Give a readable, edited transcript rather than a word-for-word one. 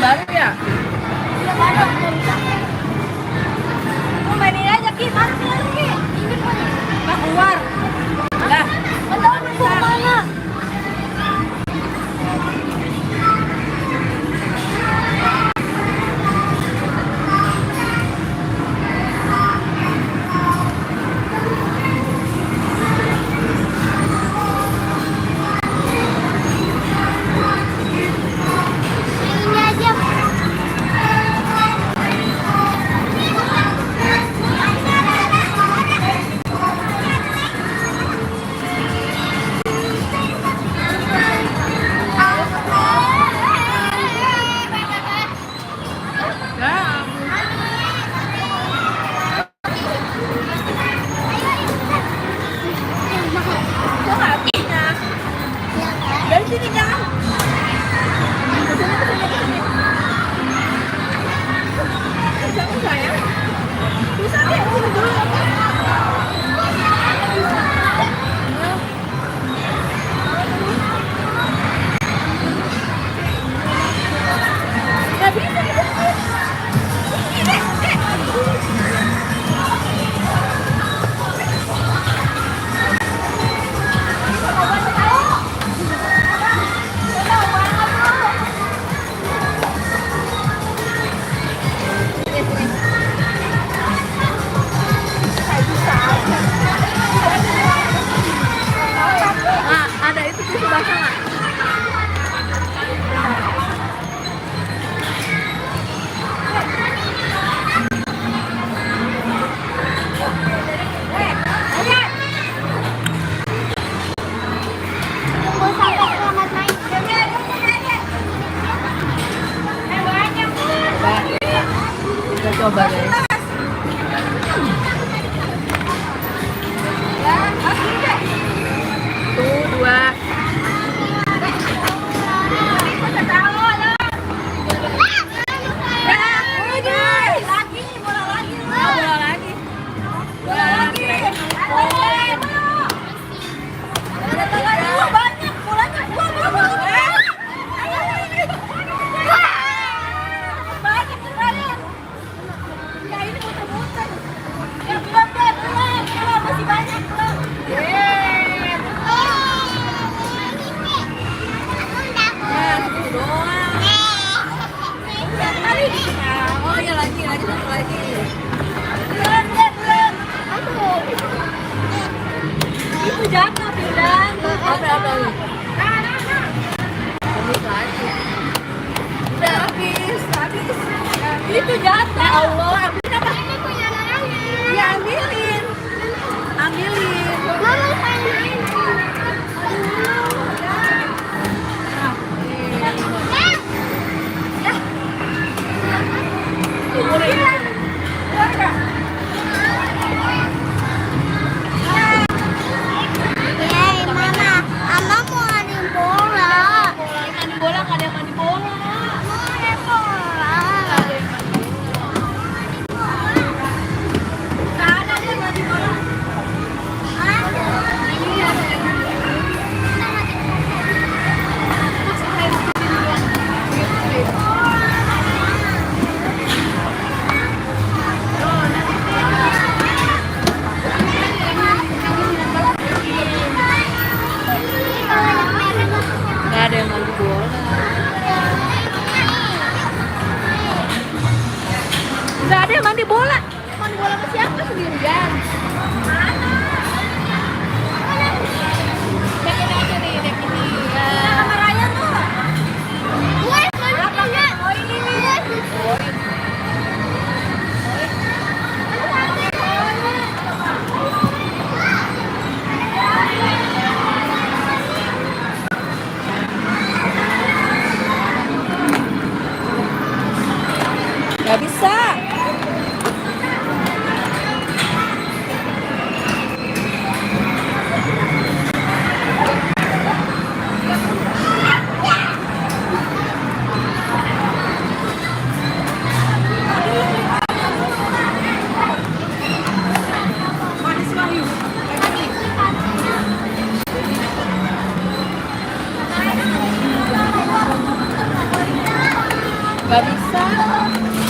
baru ya? Iya baru, nggak bisa. Mau mainin aja Ki, mana Ki? Nggak keluar. Dah. Nggak tahu mau kemana. Ini aja. Dah. Kok nggak punya? Dari sini jangan. Jangan sayang. Bisa deh, sini dulu. Nggak bisa. Nah, ada itu tisu basah nggak? Tunggu sampai selamat naik. Dah. Kita coba guys. Tuh, dua. Bola lagi. Nah, itu doang. Oh ya lagi satu lagi. Itu jatuh Firdan. Apa nih? Habis lagi. Udah habis. Itu jatuh. Ya Allah, habis apa? Ini punya anaknya. Ya ambilin. Mama main. Mama mau adu bola. Mandi bola nggak ada yang mandi bola. Mau adu bola. Nggak ada yang mandi bola. Nggak ada yang mandi bola. Nggak ada yang mandi bola. Mandi bola ke siapa sendirian? Dek ini aja nih, dek ini. Sama Raya tuh. Nggak bisa. Nggak bisa.